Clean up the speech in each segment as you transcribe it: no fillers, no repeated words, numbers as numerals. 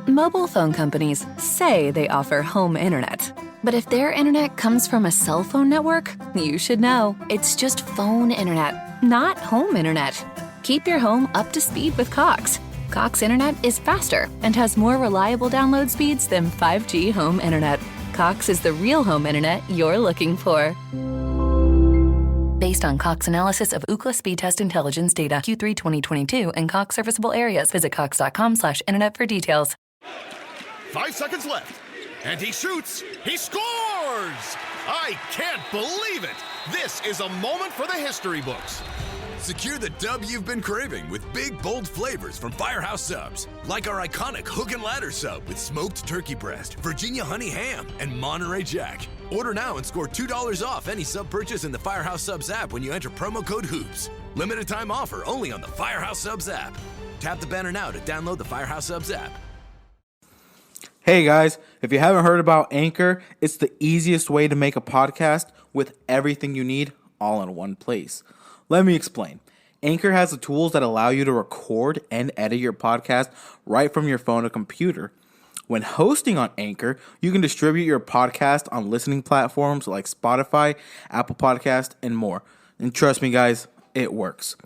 Mobile phone companies say they offer home internet. But if their internet comes from a cell phone network, you should know. It's just phone internet, not home internet. Keep your home up to speed with Cox. Cox internet is faster and has more reliable download speeds than 5G home internet. Cox is the real home internet you're looking for. Based on Cox analysis of Ookla speed test intelligence data Q3 2022 and Cox serviceable areas, visit cox.com/internet for details. 5 seconds left, and he shoots. He scores! I can't believe it. This is a moment for the history books. Secure the dub you've been craving with big, bold flavors from Firehouse Subs. Like our iconic Hook and Ladder Sub with smoked turkey breast, Virginia honey ham, and Monterey Jack. Order now and score $2 off any sub purchase in the Firehouse Subs app when you enter promo code HOOPS. Limited time offer only on the Firehouse Subs app. Tap the banner now to download the Firehouse Subs app. Hey guys, if you haven't heard about Anchor, it's the easiest way to make a podcast with everything you need all in one place. Let me explain. Anchor has the tools that allow you to record and edit your podcast right from your phone or computer. When hosting on Anchor, you can distribute your podcast on listening platforms like Spotify, Apple Podcast, and more. And trust me guys, it works.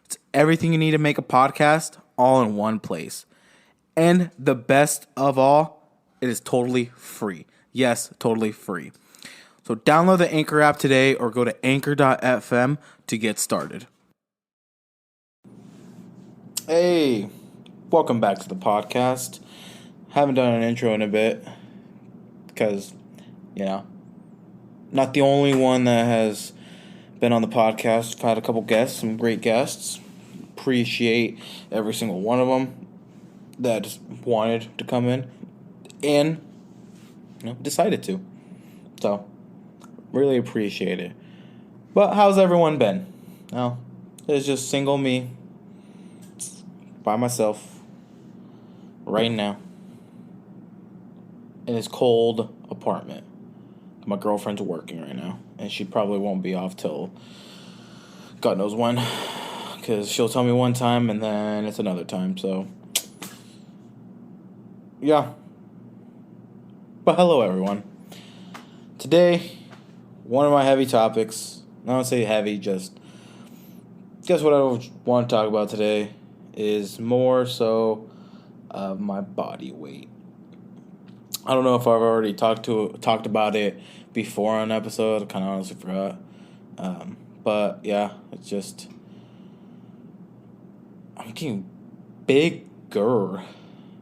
It's everything you need to make a podcast all in one place. And the best of all, it is totally free. Yes, totally free. So download the Anchor app today or go to anchor.fm to get started. Hey, welcome back to the podcast. Haven't done an intro in a bit because, not the only one that has been on the podcast. I've had a couple guests, some great guests. Appreciate every single one of them that just wanted to come in and decided to. So, really appreciate it. But how's everyone been? Well, it's just single me by myself right now in this cold apartment. My girlfriend's working right now, and she probably won't be off till God knows when, because she'll tell me one time and then it's another time. So yeah. But hello everyone. Today, one of my heavy topics, I don't say heavy, just guess what I want to talk about today is more so of my body weight. I don't know if I've already talked about it before on an episode. I kind of honestly forgot. But yeah, it's just I'm getting bigger,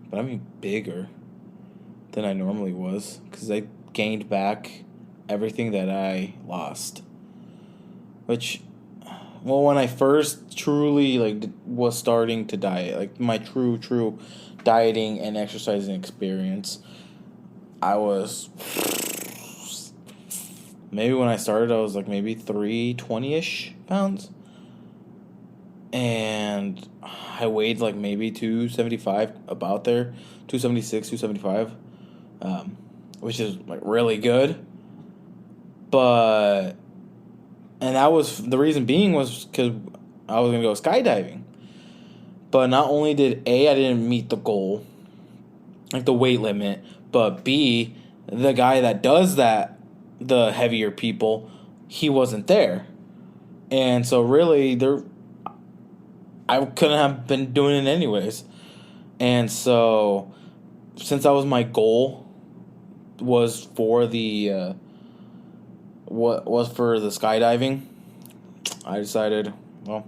but I mean bigger than I normally was because I gained back everything that I lost. Which, well, when I first truly was starting to diet, like my true dieting and exercising experience, I was maybe when I started I was like maybe 320-ish pounds, and I weighed like maybe 275, about there, 276, 275, which is like really good. But and that was the reason being was because I was gonna go skydiving. But not only did I didn't meet the goal, like the weight limit, but B, the guy that does that, the heavier people, he wasn't there. And so really I couldn't have been doing it anyways. And so since that was my goal, was for the for the skydiving, I decided, well,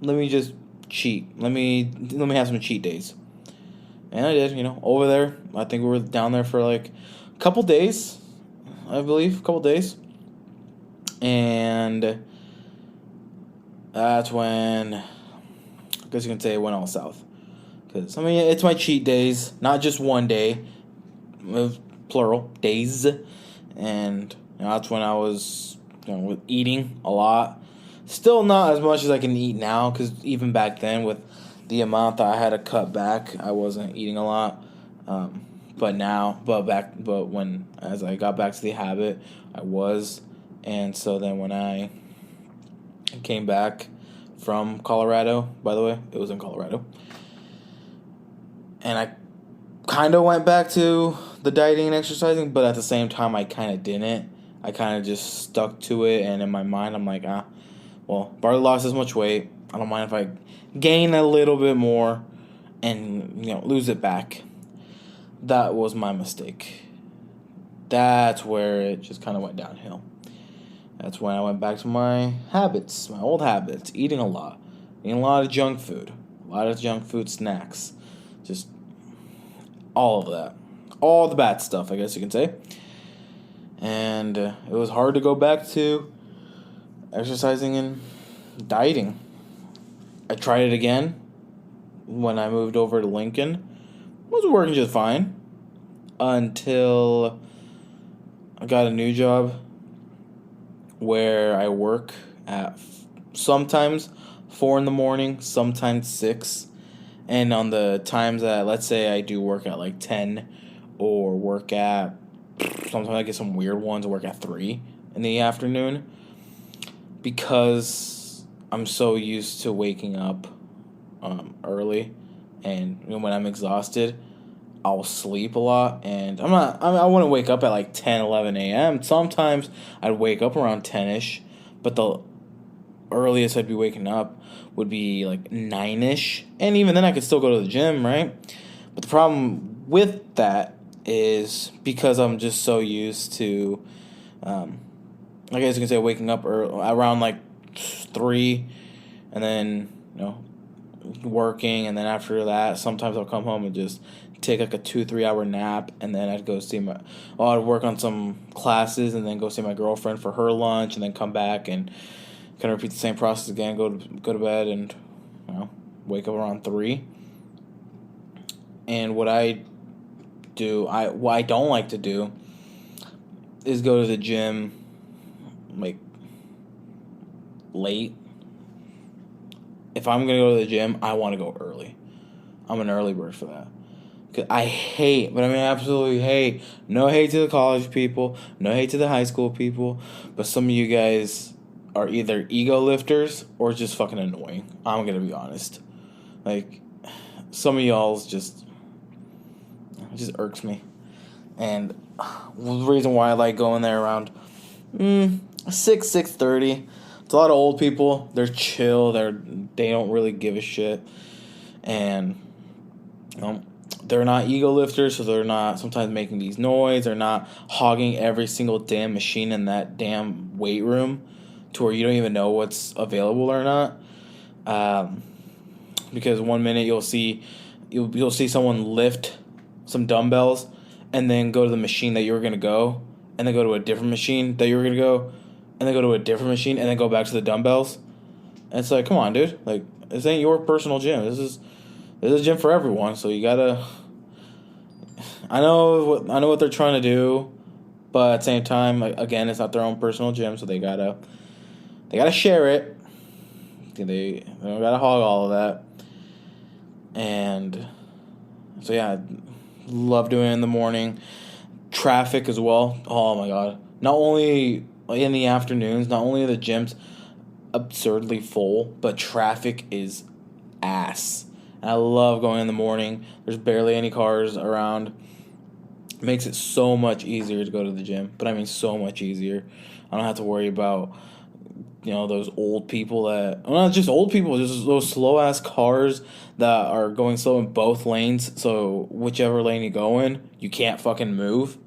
let me just cheat. Let me have some cheat days. And I did, over there. I think we were down there for like a couple days, I believe, And that's when, I guess you can say it went all south. Because, it's my cheat days, not just one day, plural, days. And that's when I was eating a lot. Still not as much as I can eat now, because even back then with the amount that I had to cut back, I wasn't eating a lot. But as I got back to the habit, I was. And so then when I came back from Colorado, by the way, it was in Colorado, and I kind of went back to the dieting and exercising, but at the same time, I kind of didn't. I kind of just stuck to it, and in my mind, I'm like, well, Barley lost this much weight. I don't mind if I gain a little bit more and, lose it back. That was my mistake. That's where it just kind of went downhill. That's when I went back to my habits, my old habits, eating a lot of junk food, a lot of junk food snacks, just all of that, all the bad stuff, I guess you can say. And it was hard to go back to exercising and dieting. I tried it again when I moved over to Lincoln. It was working just fine until I got a new job where I work at sometimes 4 in the morning, sometimes 6. And on the times that, let's say I do work at like 10 or work at, sometimes I get some weird ones, work at 3 in the afternoon, because I'm so used to waking up early, and when I'm exhausted, I'll sleep a lot, and I wouldn't wake up at like 10, 11 a.m. Sometimes I'd wake up around 10-ish, but the earliest I'd be waking up would be like 9-ish, and even then I could still go to the gym, right? But the problem with that is because I'm just so used to, I guess you can say, waking up around like 3, and then, working, and then after that, sometimes I'll come home and just take like a 2-3 hour nap, and then I'd go see I'd work on some classes, and then go see my girlfriend for her lunch, and then come back and kind of repeat the same process again, go to bed, and wake up around 3. And what I don't like to do is go to the gym like late. If I'm gonna go to the gym, I want to go early. I'm an early bird for that. Cause I absolutely hate. No hate to the college people, no hate to the high school people, but some of you guys are either ego lifters or just fucking annoying. I'm gonna be honest. Like, some of y'all's just irks me. And the reason why I like going there around 6:30. It's a lot of old people. They're chill. They don't really give a shit, and they're not ego lifters, so they're not sometimes making these noise. They're not hogging every single damn machine in that damn weight room to where you don't even know what's available or not. Because one minute you'll see someone lift some dumbbells and then go to the machine that you were gonna go, and then go to a different machine that you were gonna go, and then go to a different machine, and then go back to the dumbbells. And it's like, come on, dude. Like, this ain't your personal gym. This is a gym for everyone. So you gotta. I know what they're trying to do, but at the same time, again, it's not their own personal gym, so they gotta share it. They don't gotta hog all of that. And so yeah, I love doing it in the morning. Traffic as well. Oh my god. Not only in the afternoons, not only are the gyms absurdly full, but traffic is ass. And I love going in the morning. There's barely any cars around. It makes it so much easier to go to the gym. But I mean so much easier. I don't have to worry about, those old people not just old people, just those slow-ass cars that are going slow in both lanes. So whichever lane you go in, you can't fucking move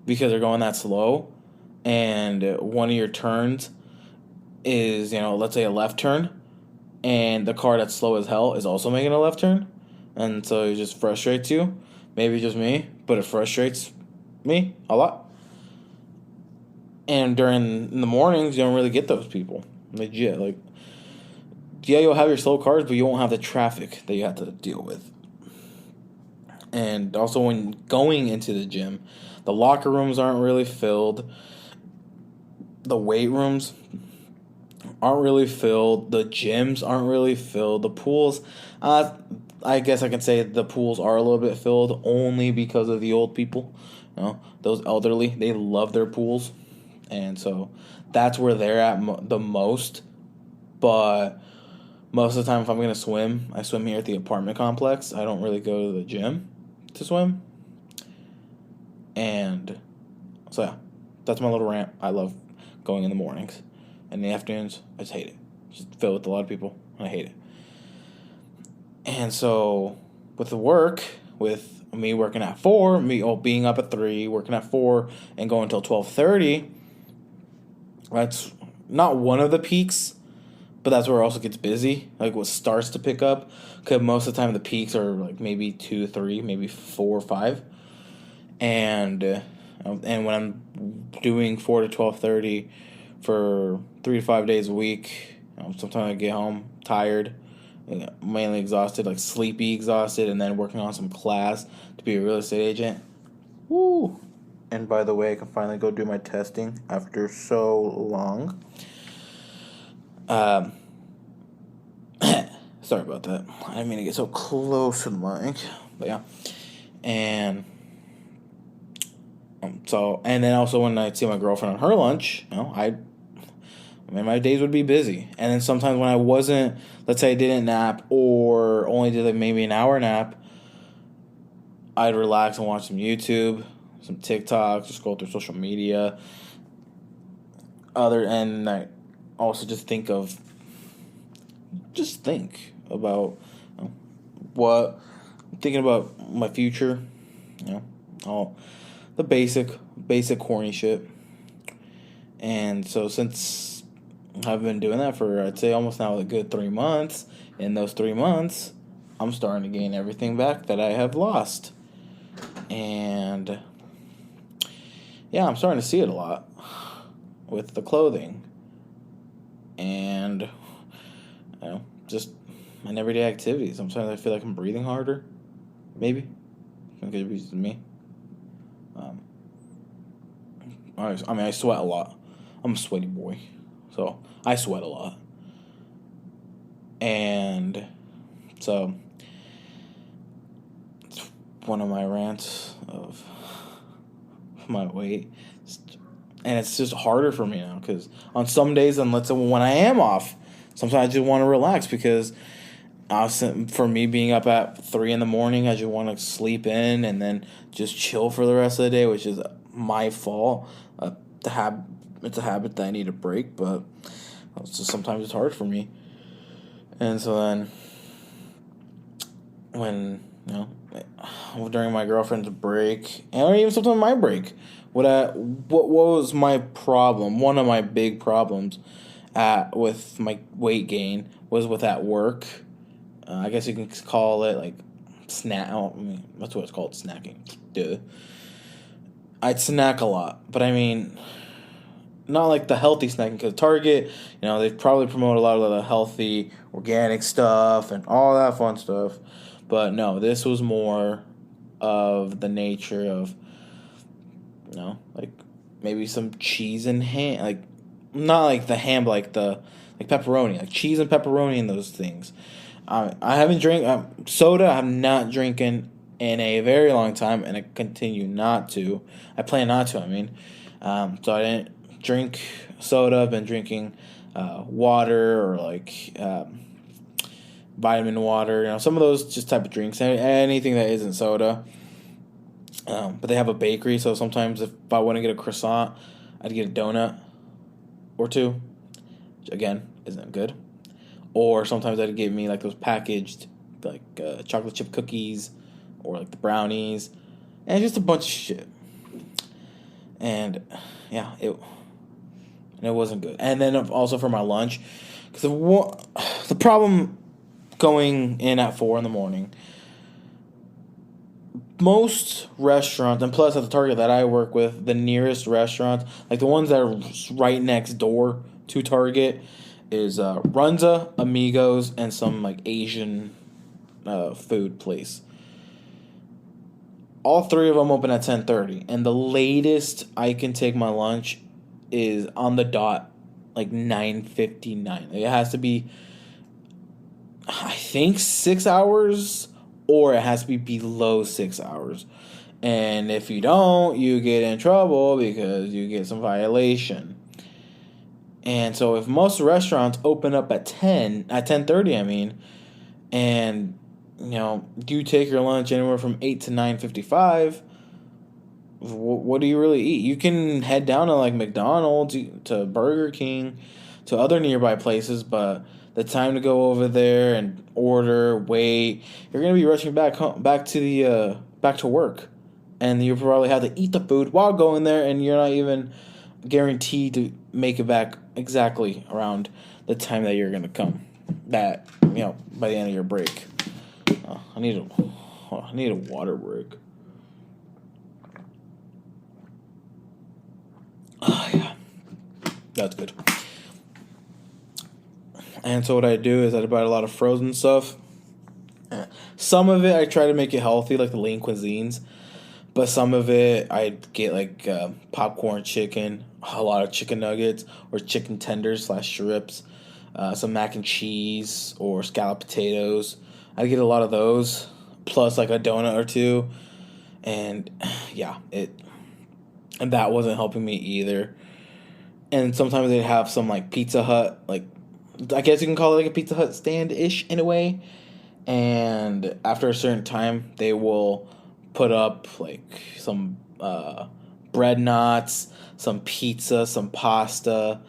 because they're going that slow. And one of your turns is, let's say a left turn, and the car that's slow as hell is also making a left turn, and so it just frustrates you. Maybe just me, but it frustrates me a lot. And in the mornings, you don't really get those people. Legit, you'll have your slow cars, but you won't have the traffic that you have to deal with. And also, when going into the gym, the locker rooms aren't really filled. The weight rooms aren't really filled. The gyms aren't really filled. The pools, I guess I can say the pools are a little bit filled only because of the old people. Those elderly, they love their pools. And so that's where they're at the most. But most of the time, if I'm going to swim, I swim here at the apartment complex. I don't really go to the gym. to swim. And so yeah, that's my little rant. I love going in the mornings. In the afternoons, I just hate it. Just filled with a lot of people, and I hate it. And so with the work, with me working at 4, being up at 3, working at 4, and going until 12:30, that's not one of the peaks, but that's where it also gets busy. Like what starts to pick up, because most of the time the peaks are like maybe 2, 3, maybe 4 or 5, and when I'm doing 4 to 12:30 for 3 to 5 days a week, sometimes I get home tired, mainly exhausted, like sleepy exhausted, and then working on some class to be a real estate agent. Woo! And by the way, I can finally go do my testing after so long. Sorry about that. I didn't mean to get so close to the mic, but yeah. And and then also when I'd see my girlfriend on her lunch, my days would be busy. And then sometimes when I wasn't, let's say I didn't nap or only did like maybe an hour nap, I'd relax and watch some YouTube, some TikTok, just scroll through social media. And I also just think about what I'm thinking about my future, all the basic corny shit. And so since I've been doing that for, I'd say, almost now a good 3 months, in those 3 months, I'm starting to gain everything back that I have lost. And yeah, I'm starting to see it a lot with the clothing. And just my everyday activities. Sometimes I feel like I'm breathing harder. Maybe. I think it could be me. I sweat a lot. I'm a sweaty boy. So, I sweat a lot. And so, it's one of my rants of my weight. And it's just harder for me now because on some days, and let's say when I am off, sometimes I just want to relax because for me being up at 3 in the morning, I just want to sleep in and then just chill for the rest of the day, which is my fault. It's a habit that I need to break, but sometimes it's hard for me. And so then when, during my girlfriend's break, or even sometimes my break, what was my problem? One of my big problems with my weight gain was with at work. I guess you can call it like that's what it's called, snacking. Duh. I'd snack a lot, but I mean, not like the healthy snacking, because Target, they probably promote a lot of the healthy, organic stuff and all that fun stuff. But no, this was more of the nature of, like maybe some cheese and ham, like not like the ham, but like pepperoni, like cheese and pepperoni and those things. I haven't drank soda. I'm not drinking in a very long time, and I continue not to. I plan not to. So I didn't drink soda. I've been drinking water or like vitamin water. Some of those just type of drinks. Anything that isn't soda. But they have a bakery, so sometimes if I want to get a croissant, I'd get a donut or two, which again isn't good. Or sometimes I'd give me like those packaged like chocolate chip cookies or like the brownies and just a bunch of shit. And yeah, it wasn't good. And then also for my lunch, because the problem going in at 4 in the morning, most restaurants, and plus at the Target that I work with, the nearest restaurants, like the ones that are right next door to Target, is Runza, Amigos, and some like Asian food place. All 3 of them open at 10:30, and the latest I can take my lunch is on the dot, like 9:59. It has to be, I think, 6 hours, or it has to be below 6 hours. And if you don't, you get in trouble because you get some violation. And so if most restaurants open up at 10:30, and you take your lunch anywhere from 8 to 9:55. What do you really eat? You can head down to like McDonald's, to Burger King, to other nearby places, but the time to go over there and order, wait, you're gonna be rushing back home, back to work, and you probably have to eat the food while going there, and you're not even guaranteed to make it back exactly around the time that you're gonna come. That by the end of your break. I need a water break. Oh, yeah. That's good. And so what I do is I buy a lot of frozen stuff. Some of it I try to make it healthy, like the lean cuisines. But some of it I get like popcorn chicken, a lot of chicken nuggets or chicken tenders / strips, some mac and cheese or scalloped potatoes. I get a lot of those, plus like a donut or two. And yeah, and that wasn't helping me either. And sometimes they'd have some like Pizza Hut, like I guess you can call it like a Pizza Hut stand-ish in a way. And after a certain time, they will put up like some bread knots, some pizza, some pasta.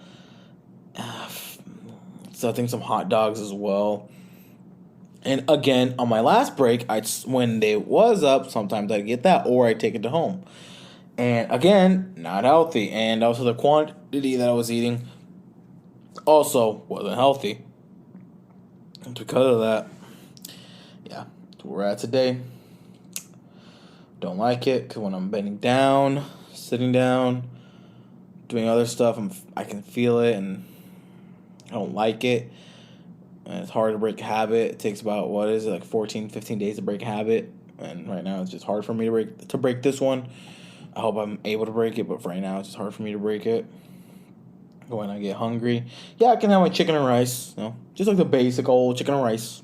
So I think some hot dogs as well. And again, on my last break, when they was up, sometimes I'd get that or I'd take it to home. And again, not healthy. And also the quantity that I was eating also wasn't healthy. And because of that, yeah, we're at today. Don't like it because when I'm bending down, sitting down, doing other stuff, I can feel it and I don't like it. And it's hard to break a habit. It takes about, 14, 15 days to break a habit. And right now it's just hard for me to break this one. I hope I'm able to break it, but for right now it's just hard for me to break it. When I get hungry, yeah, I can have my chicken and rice, just like the basic old chicken and rice,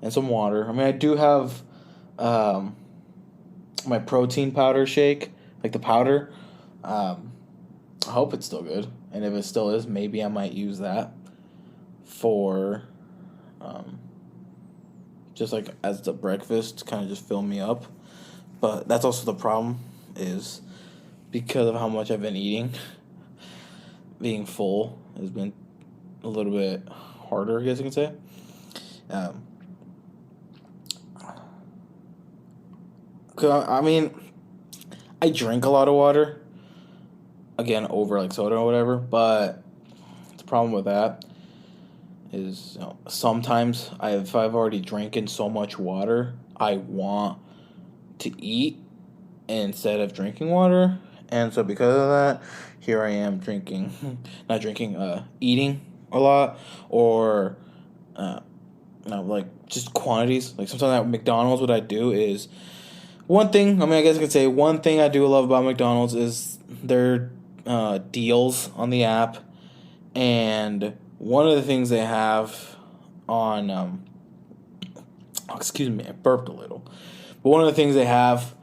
and some water. I mean, I do have my protein powder shake, like the powder. I hope it's still good, and if it still is, maybe I might use that for just like as the breakfast to kind of just fill me up. But that's also the problem, is because of how much I've been eating, being full has been a little bit harder, I guess you can say. I mean, I drink a lot of water, again, over like soda or whatever, but the problem with that is sometimes if I've already drinking so much water, I want to eat instead of drinking water. And so because of that, here I am eating a lot, or like just quantities. Like sometimes at McDonald's, what I do is one thing I do love about McDonald's is their deals on the app. And one of the things they have on excuse me, I burped a little. But one of the things they have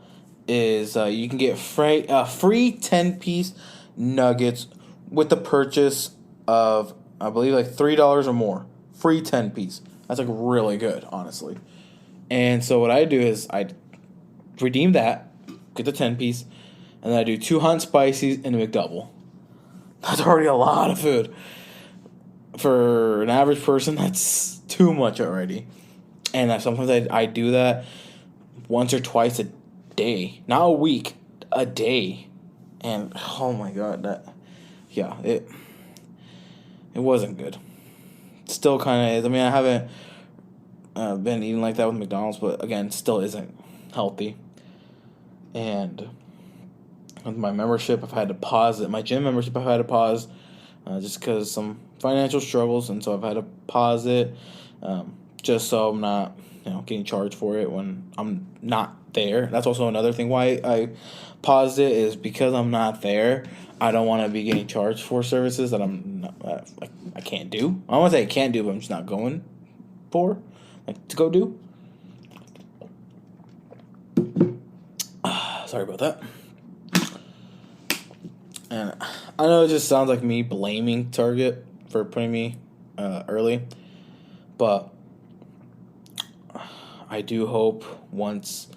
is you can get free 10-piece nuggets with the purchase of, I believe, like $3 or more. Free 10-piece. That's like really good, honestly. And so what I do is I redeem that, get the 10-piece, and then I do 2 hot and spicies and a McDouble. That's already a lot of food. For an average person, that's too much already. And sometimes I do that once or twice a day. Not a week, a day. And, oh my God, it wasn't good. Still kind of is. I mean, I haven't been eating like that with McDonald's, but again, still isn't healthy. And with my membership, I've had to pause it. My gym membership, I've had to pause just because some financial struggles, and so I've had to pause it just so I'm not, getting charged for it when I'm not there. That's also another thing why I paused it, is because I'm not there. I don't want to be getting charged for services that I can't do. I don't want to say I can't do, but I'm just not going for, to go do. Sorry about that. And I know it just sounds like me blaming Target for putting me early, but I do hope once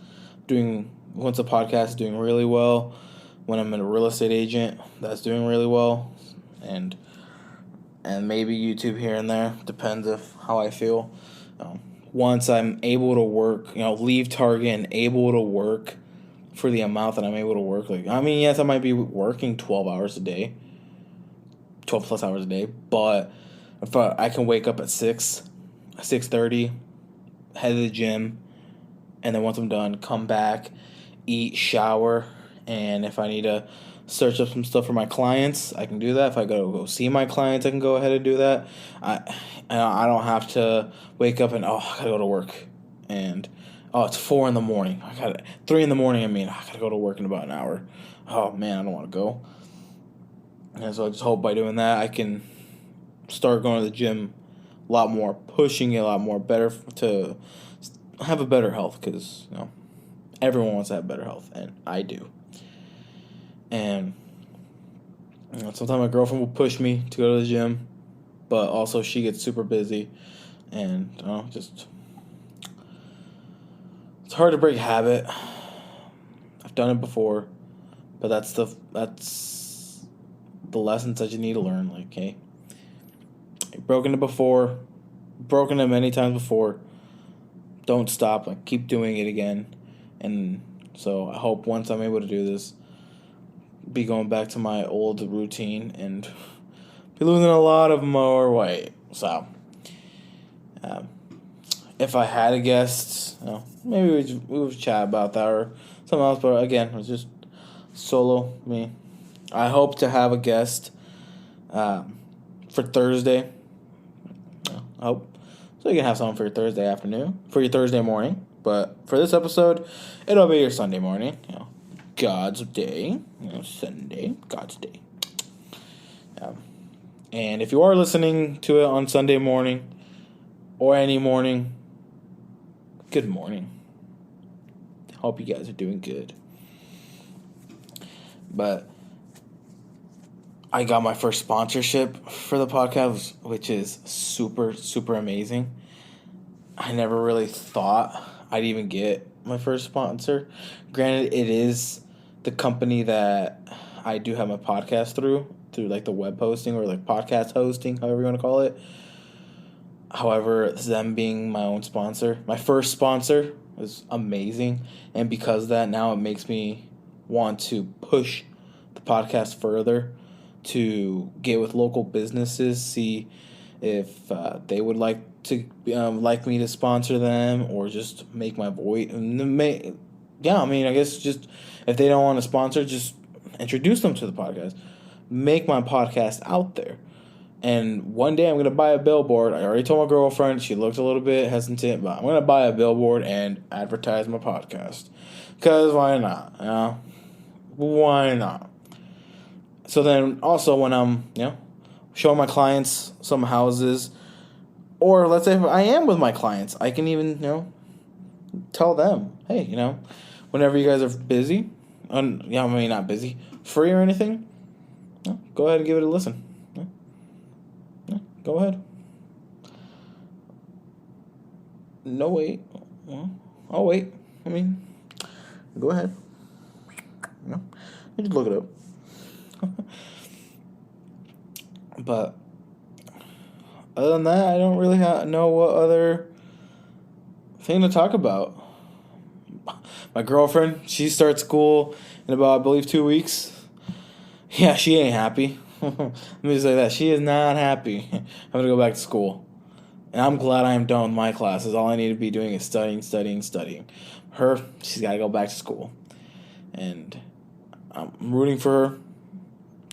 the podcast is doing really well, when I'm a real estate agent that's doing really well, and maybe YouTube here and there, depends of how I feel. Once I'm able to work, leave Target and able to work for the amount that I'm able to work. Yes, I might be working 12 hours a day, 12 plus hours a day, but if I can wake up at 6:30, head to the gym, and then once I'm done, come back, eat, shower, and if I need to search up some stuff for my clients, I can do that. If I go see my clients, I can go ahead and do that. I don't have to wake up and I gotta go to work, and it's 4 in the morning. 3 in the morning. I gotta go to work in about an hour. Oh man, I don't want to go. And so I just hope by doing that, I can start going to the gym a lot more, pushing it a lot more, better to have a better health, because everyone wants to have better health, and I do. And sometimes my girlfriend will push me to go to the gym, but also she gets super busy, and it's hard to break habit. I've done it before, but that's the lessons that you need to learn. Like, hey, you've broken it before, broken it many times before. Don't stop. Keep doing it again. And so I hope once I'm able to do this, be going back to my old routine and be losing a lot of more weight. So, if I had a guest, maybe we would chat about that or something else. But again, it was just solo me. I hope to have a guest for Thursday. I hope so you can have someone for your Thursday afternoon, for your Thursday morning. But for this episode, it'll be your Sunday morning. God's day. Sunday, God's day. And if you are listening to it on Sunday morning or any morning, good morning. Hope you guys are doing good. But I got my first sponsorship for the podcast, which is super, super amazing. I never really thought I'd even get my first sponsor. Granted, it is the company that I do have my podcast through like the web hosting or like podcast hosting, however you want to call it. However, them being my own sponsor, my first sponsor, was amazing. And because of that, now it makes me want to push the podcast further, to get with local businesses, see if they would like me to sponsor them, or just make my voice. I guess just if they don't want to sponsor, just introduce them to the podcast, make my podcast out there. And one day I'm going to buy a billboard. I already told my girlfriend. She looked a little bit hesitant, but I'm going to buy a billboard and advertise my podcast. Because why not? Why not? So then also when I'm, showing my clients some houses, or let's say if I am with my clients, I can even, tell them, hey, whenever you guys are busy, not busy, free or anything, go ahead and give it a listen. Go ahead. No, wait. I'll wait. Go ahead. Just look it up. But other than that, I don't really know what other thing to talk about. My girlfriend, she starts school in about, I believe, 2 weeks. Yeah, she ain't happy. Let me just say that. She is not happy. I'm going to go back to school. And I'm glad I am done with my classes. All I need to be doing is studying. Her, she's got to go back to school. And I'm rooting for her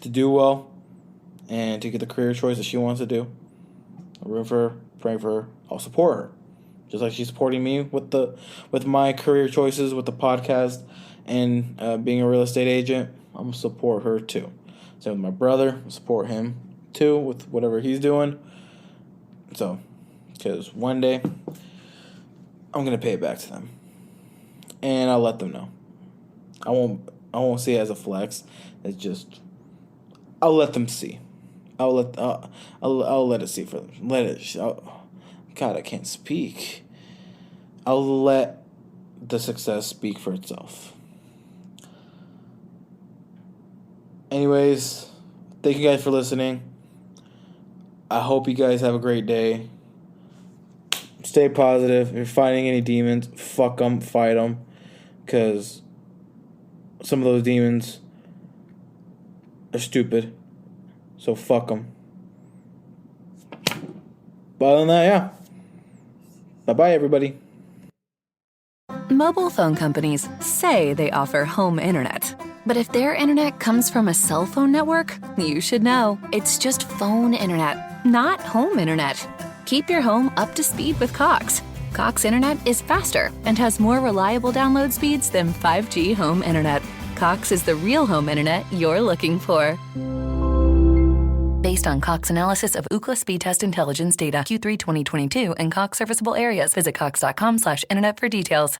to do well and to get the career choice that she wants to do. I'm rooting for her, praying for her. I'll support her. Just like she's supporting me with my career choices, with the podcast, and being a real estate agent. I'm going to support her too. Same with my brother. I'll support him too with whatever he's doing. So, because one day, I'm going to pay it back to them. And I'll let them know. I won't see it as a flex. It's just, I'll let them see. I'll let it see for them. God, I can't speak. I'll let the success speak for itself. Anyways, thank you guys for listening. I hope you guys have a great day. Stay positive. If you're fighting any demons, fuck them, fight them. Because some of those demons are stupid. So fuck them. But other than that, yeah. Bye-bye, everybody. Mobile phone companies say they offer home internet. But if their internet comes from a cell phone network, you should know. It's just phone internet, not home internet. Keep your home up to speed with Cox. Cox Internet is faster and has more reliable download speeds than 5G home internet. Cox is the real home internet you're looking for. Based on Cox analysis of Ookla speed test intelligence data Q3 2022 and Cox serviceable areas, visit cox.com/internet for details.